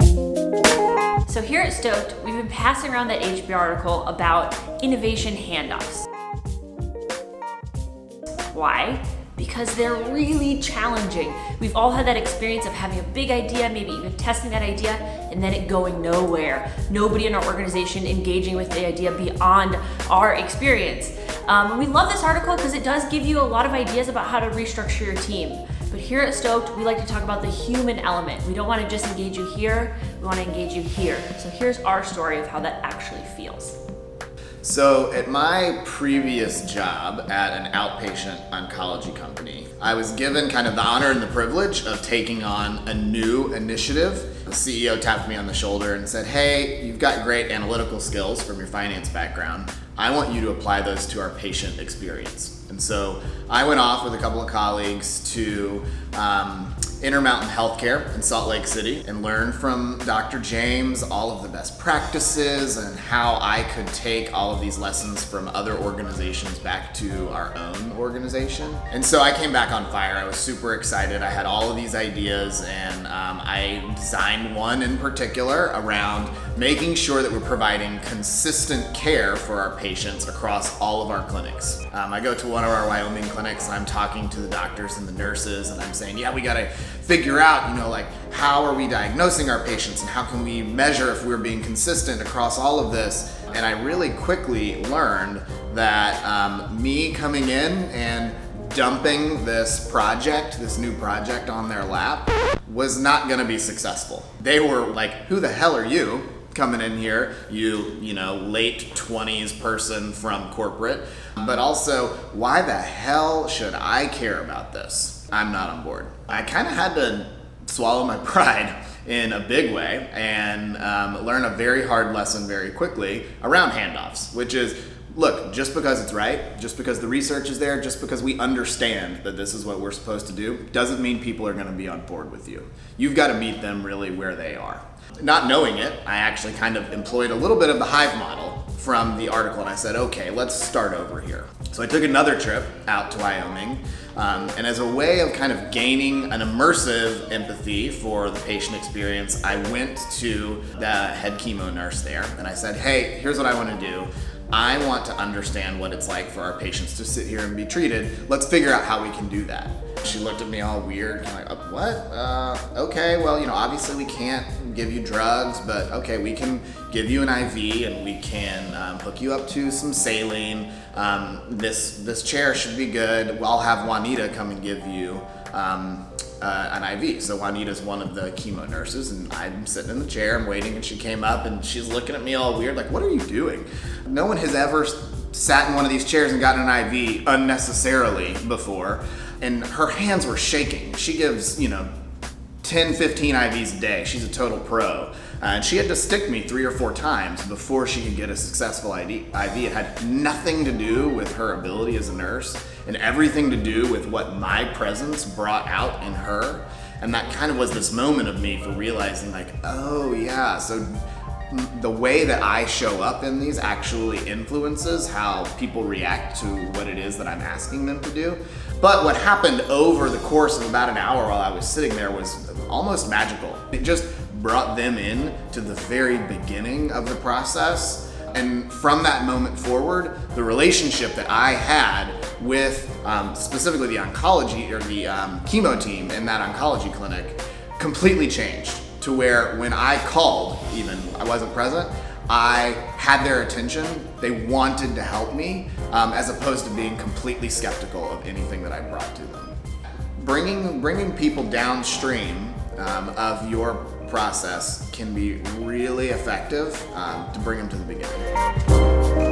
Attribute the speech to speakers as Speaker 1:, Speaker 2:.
Speaker 1: So here at Stoked, we've been passing around that HBR article about innovation handoffs. Why? Because they're really challenging. We've all had that experience of having a big idea, maybe even testing that idea, and then it going nowhere. Nobody in our organization engaging with the idea beyond our experience. We love this article because it does give you a lot of ideas about how to restructure your team. But here at Stoked, we like to talk about the human element. We don't want to just engage you here, we want to engage you here. So here's our story of how that actually feels.
Speaker 2: So at my previous job at an outpatient oncology company, I was given kind of the honor and the privilege of taking on a new initiative. The CEO tapped me on the shoulder and said, "Hey, you've got great analytical skills from your finance background. I want you to apply those to our patient experience." And so I went off with a couple of colleagues to Intermountain Healthcare in Salt Lake City and learned from Dr. James all of the best practices and how I could take all of these lessons from other organizations back to our own organization. And so I came back on fire. I was super excited. I had all of these ideas, and I designed one in particular around making sure that we're providing consistent care for our patients across all of our clinics. I go to one of our Wyoming clinics and I'm talking to the doctors and the nurses and I'm saying, yeah, we gotta figure out, how are we diagnosing our patients and how can we measure if we're being consistent across all of this? And I really quickly learned that me coming in and dumping this new project on their lap was not gonna be successful. They were like, who the hell are you coming in here, you late 20s person from corporate, but also, why the hell should I care about this? I'm not on board. I kind of had to swallow my pride in a big way and learn a very hard lesson very quickly around handoffs, which is, look, just because it's right, just because the research is there, just because we understand that this is what we're supposed to do, doesn't mean people are going to be on board with you. You've got to meet them really where they are. Not knowing it, I actually kind of employed a little bit of the hive model from the article, and I said, okay, let's start over here. So I took another trip out to Wyoming, and as a way of kind of gaining an immersive empathy for the patient experience, I went to the head chemo nurse there, and I said, hey, here's what I want to do. I want to understand what it's like for our patients to sit here and be treated. Let's figure out how we can do that. She looked at me all weird, kind of like, what? Okay, well, obviously we can't give you drugs, but okay, we can give you an IV and we can hook you up to some saline. This chair should be good. I'll have Juanita come and give you an IV. So Juanita's one of the chemo nurses, and I'm sitting in the chair, I'm waiting, and she came up and she's looking at me all weird, like, what are you doing? No one has ever sat in one of these chairs and gotten an IV unnecessarily before, and her hands were shaking. She gives, 10, 15 IVs a day. She's a total pro. And she had to stick me 3 or 4 times before she could get a successful IV. It had nothing to do with her ability as a nurse and everything to do with what my presence brought out in her. And that kind of was this moment of me for realizing like, oh yeah, so the way that I show up in these actually influences how people react to what it is that I'm asking them to do. But what happened over the course of about an hour while I was sitting there was almost magical. It just brought them in to the very beginning of the process. And from that moment forward, the relationship that I had with specifically the oncology or the chemo team in that oncology clinic completely changed to where when I called, even I wasn't present, I had their attention. They wanted to help me as opposed to being completely skeptical of anything that I brought to them. Bringing people downstream of your process can be really effective to bring them to the beginning.